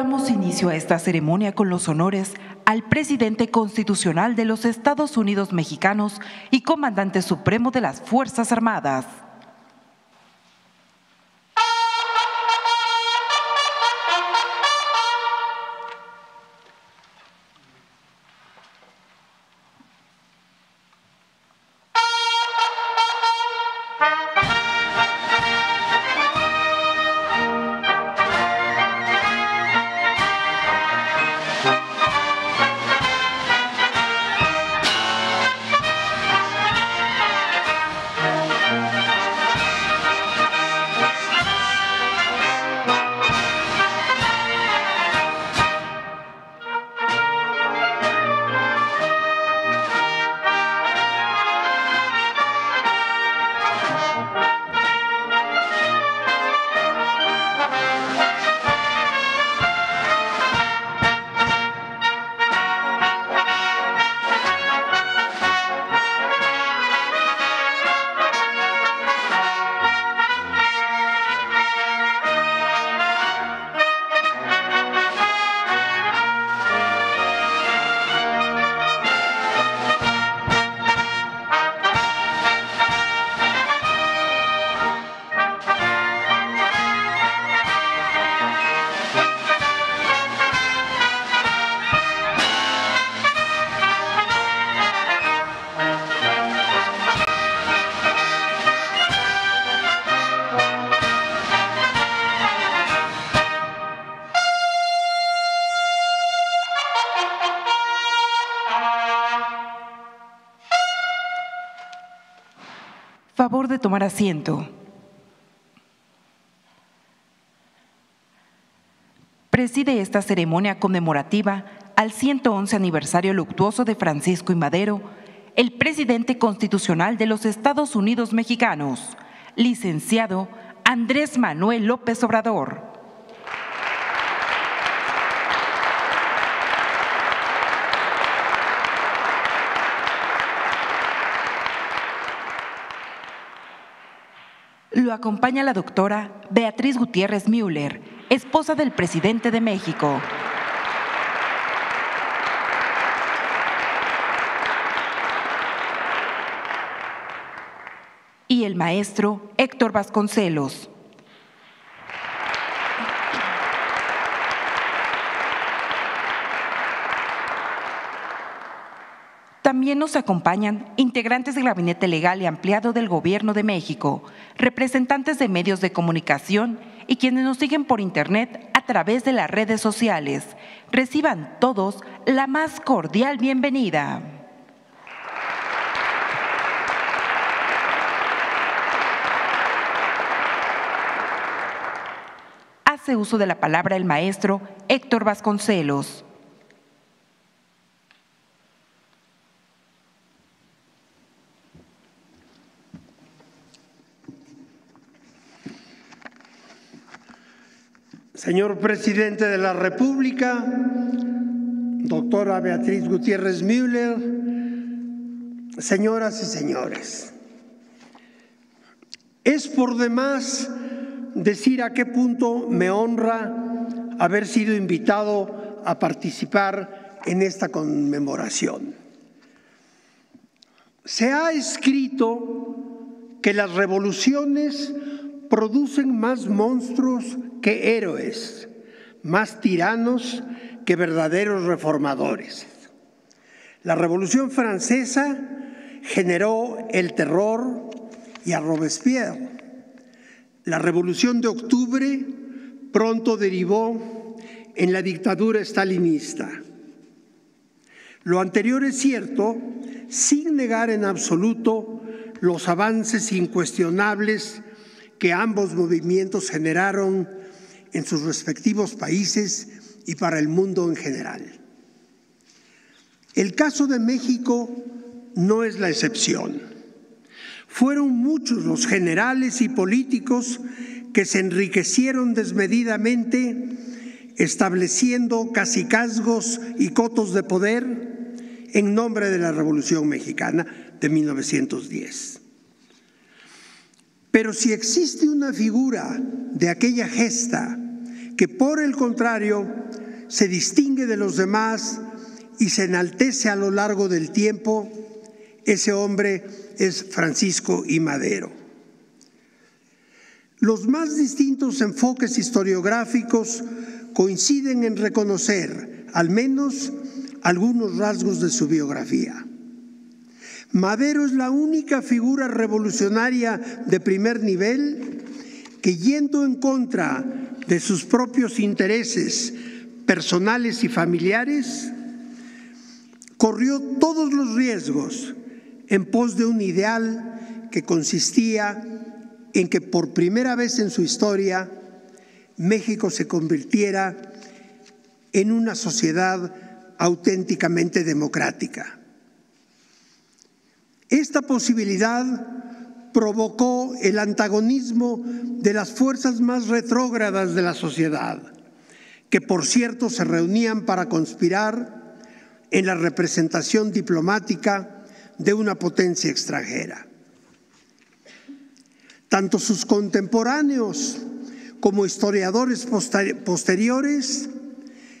Damos inicio a esta ceremonia con los honores al presidente constitucional de los Estados Unidos mexicanos y comandante supremo de las Fuerzas Armadas. Favor de tomar asiento. Preside esta ceremonia conmemorativa al 111 aniversario luctuoso de Francisco I. Madero, el presidente constitucional de los Estados Unidos mexicanos, licenciado Andrés Manuel López Obrador. Lo acompaña la doctora Beatriz Gutiérrez Müller, esposa del presidente de México. Y el maestro Héctor Vasconcelos. También nos acompañan integrantes del Gabinete Legal y Ampliado del Gobierno de México, representantes de medios de comunicación y quienes nos siguen por Internet a través de las redes sociales. Reciban todos la más cordial bienvenida. Hace uso de la palabra el maestro Héctor Vasconcelos. Señor Presidente de la República, doctora Beatriz Gutiérrez Müller, señoras y señores, es por demás decir a qué punto me honra haber sido invitado a participar en esta conmemoración. Se ha escrito que las revoluciones producen más monstruos que héroes, más tiranos que verdaderos reformadores. La Revolución Francesa generó el terror y a Robespierre. La Revolución de Octubre pronto derivó en la dictadura stalinista. Lo anterior es cierto, sin negar en absoluto los avances incuestionables que ambos movimientos generaron en sus respectivos países y para el mundo en general. El caso de México no es la excepción. Fueron muchos los generales y políticos que se enriquecieron desmedidamente, estableciendo cacicazgos y cotos de poder en nombre de la Revolución Mexicana de 1910. Pero si existe una figura de aquella gesta que por el contrario se distingue de los demás y se enaltece a lo largo del tiempo, ese hombre es Francisco I. Madero. Los más distintos enfoques historiográficos coinciden en reconocer, al menos, algunos rasgos de su biografía. Madero es la única figura revolucionaria de primer nivel que, yendo en contra de sus propios intereses personales y familiares, corrió todos los riesgos en pos de un ideal que consistía en que por primera vez en su historia México se convirtiera en una sociedad auténticamente democrática. Esta posibilidad provocó el antagonismo de las fuerzas más retrógradas de la sociedad, que por cierto se reunían para conspirar en la representación diplomática de una potencia extranjera. Tanto sus contemporáneos como historiadores posteriores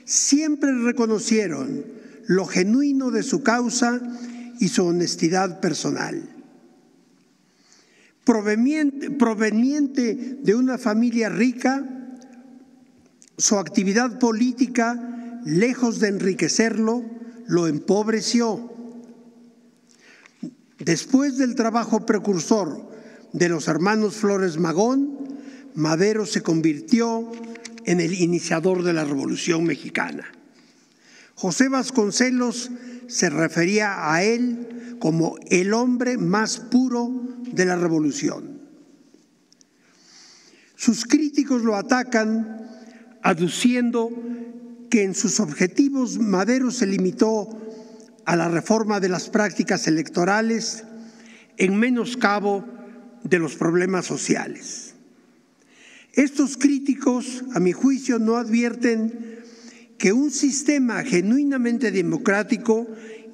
siempre reconocieron lo genuino de su causa y su honestidad personal. Proveniente de una familia rica, su actividad política, lejos de enriquecerlo, lo empobreció. Después del trabajo precursor de los hermanos Flores Magón, Madero se convirtió en el iniciador de la Revolución Mexicana. José Vasconcelos se refería a él como el hombre más puro de la Revolución. Sus críticos lo atacan aduciendo que en sus objetivos Madero se limitó a la reforma de las prácticas electorales en menoscabo de los problemas sociales. Estos críticos, a mi juicio, no advierten que un sistema genuinamente democrático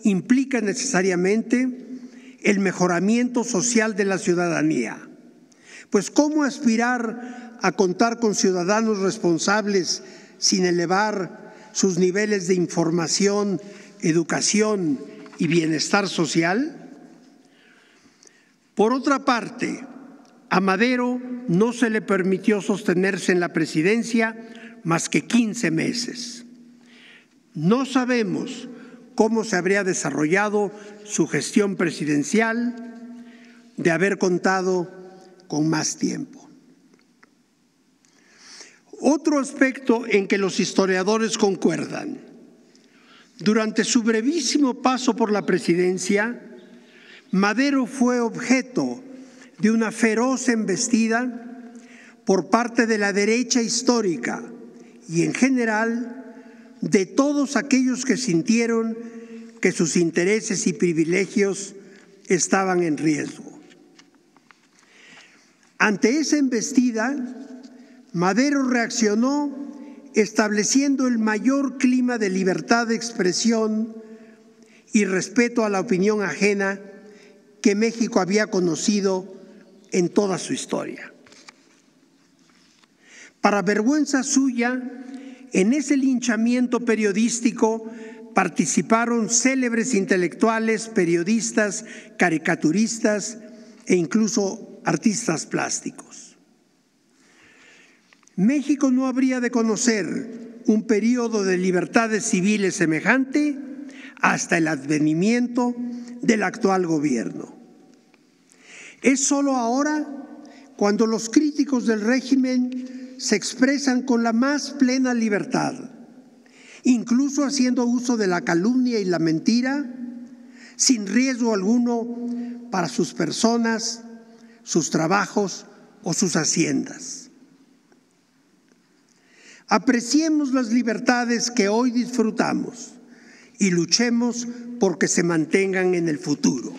implica necesariamente el mejoramiento social de la ciudadanía. Pues ¿cómo aspirar a contar con ciudadanos responsables sin elevar sus niveles de información, educación y bienestar social? Por otra parte, a Madero no se le permitió sostenerse en la presidencia más que 15 meses. No sabemos cómo se habría desarrollado su gestión presidencial de haber contado con más tiempo. Otro aspecto en que los historiadores concuerdan: durante su brevísimo paso por la presidencia, Madero fue objeto de una feroz embestida por parte de la derecha histórica y, en general, de todos aquellos que sintieron que sus intereses y privilegios estaban en riesgo. Ante esa embestida, Madero reaccionó estableciendo el mayor clima de libertad de expresión y respeto a la opinión ajena que México había conocido en toda su historia. Para vergüenza suya, en ese linchamiento periodístico participaron célebres intelectuales, periodistas, caricaturistas e incluso artistas plásticos. México no habría de conocer un periodo de libertades civiles semejante hasta el advenimiento del actual gobierno. Es solo ahora cuando los críticos del régimen se expresan con la más plena libertad, incluso haciendo uso de la calumnia y la mentira, sin riesgo alguno para sus personas, sus trabajos o sus haciendas. Apreciemos las libertades que hoy disfrutamos y luchemos porque se mantengan en el futuro.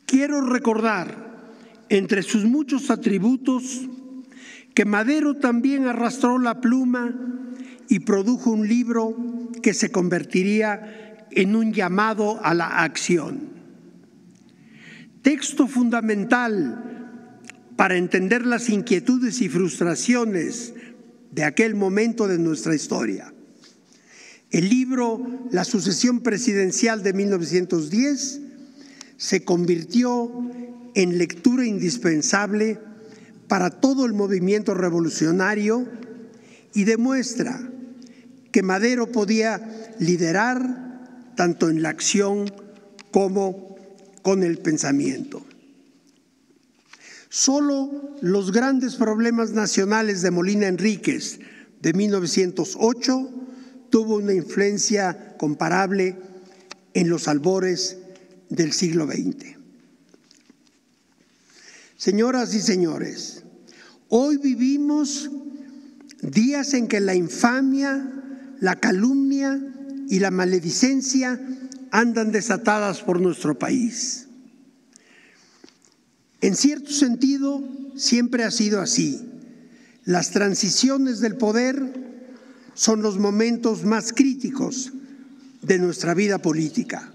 Quiero recordar, entre sus muchos atributos, que Madero también arrastró la pluma y produjo un libro que se convertiría en un llamado a la acción. Texto fundamental para entender las inquietudes y frustraciones de aquel momento de nuestra historia. El libro La sucesión presidencial de 1910 se convirtió en lectura indispensable para todo el movimiento revolucionario y demuestra que Madero podía liderar tanto en la acción como con el pensamiento. Solo los grandes problemas nacionales de Molina Enríquez de 1908 tuvo una influencia comparable en los albores del siglo XX. Señoras y señores, hoy vivimos días en que la infamia, la calumnia y la maledicencia andan desatadas por nuestro país. En cierto sentido, siempre ha sido así. Las transiciones del poder son los momentos más críticos de nuestra vida política.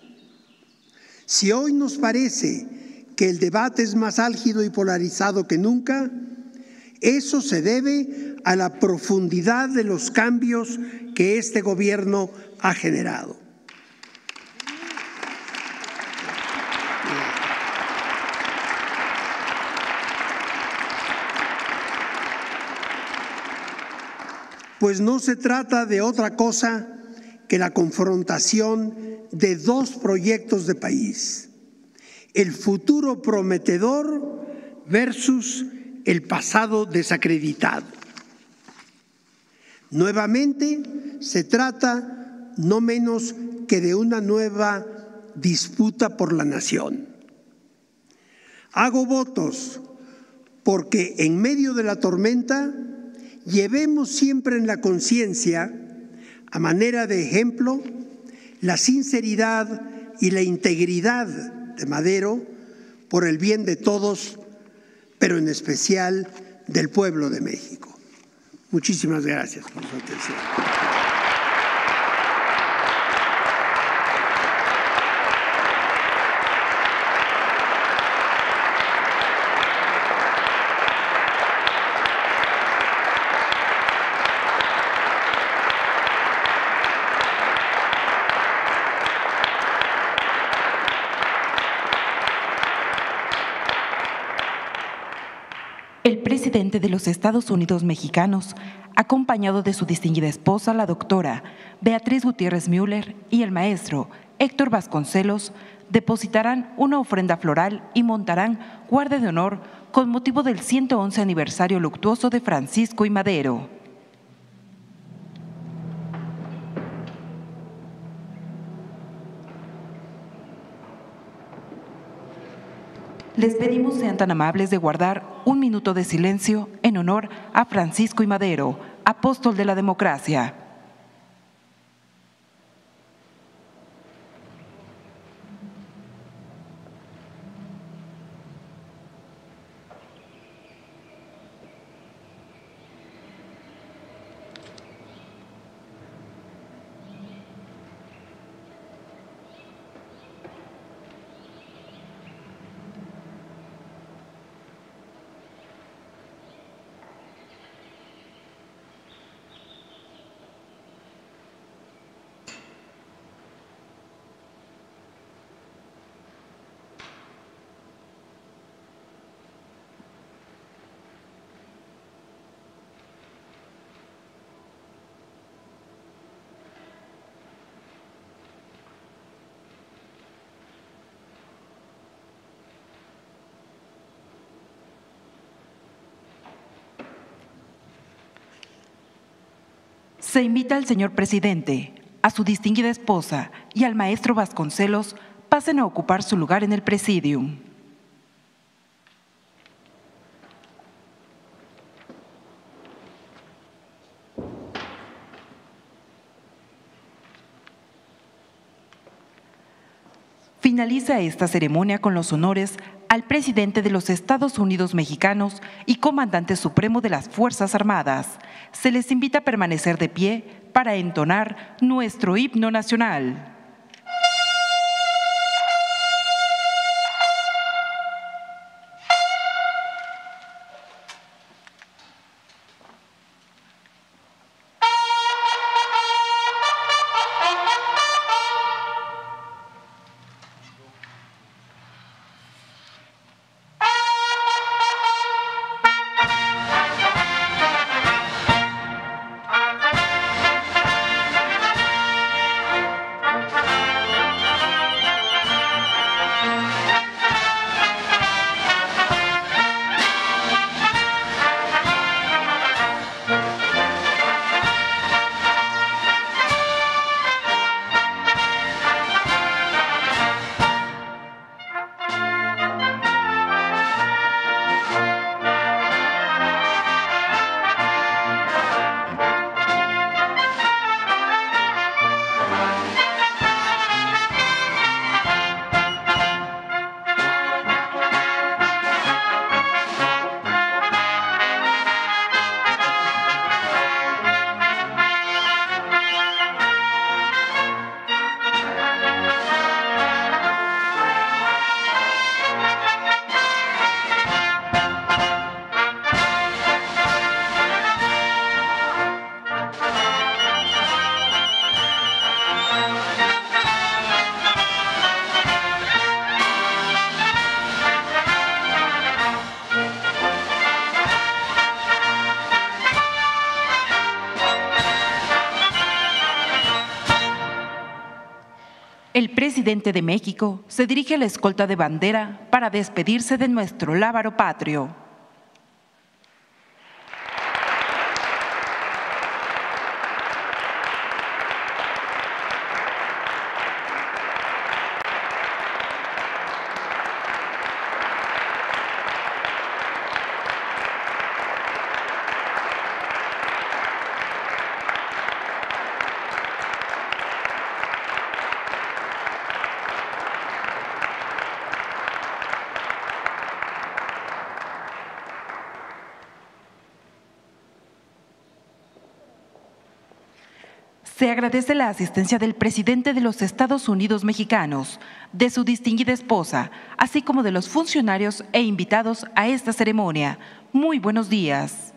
Si hoy nos parece que el debate es más álgido y polarizado que nunca, eso se debe a la profundidad de los cambios que este gobierno ha generado. Pues no se trata de otra cosa que la confrontación de dos proyectos de país: el futuro prometedor versus el pasado desacreditado. Nuevamente se trata no menos que de una nueva disputa por la nación. Hago votos porque en medio de la tormenta llevemos siempre en la conciencia, a manera de ejemplo, la sinceridad y la integridad de Madero por el bien de todos, pero en especial del pueblo de México. Muchísimas gracias por su atención. El presidente de los Estados Unidos mexicanos, acompañado de su distinguida esposa, la doctora Beatriz Gutiérrez Müller, y el maestro Héctor Vasconcelos, depositarán una ofrenda floral y montarán guardia de honor con motivo del 111 aniversario luctuoso de Francisco y Madero. Les pedimos sean tan amables de guardar un minuto de silencio en honor a Francisco y Madero, apóstol de la democracia. Se invita al señor presidente, a su distinguida esposa y al maestro Vasconcelos pasen a ocupar su lugar en el presidium. Finaliza esta ceremonia con los honores al presidente de los Estados Unidos mexicanos y comandante supremo de las Fuerzas Armadas. Se les invita a permanecer de pie para entonar nuestro himno nacional. presidente de México se dirige a la escolta de bandera para despedirse de nuestro lábaro patrio. Se agradece la asistencia del presidente de los Estados Unidos mexicanos, de su distinguida esposa, así como de los funcionarios e invitados a esta ceremonia. Muy buenos días.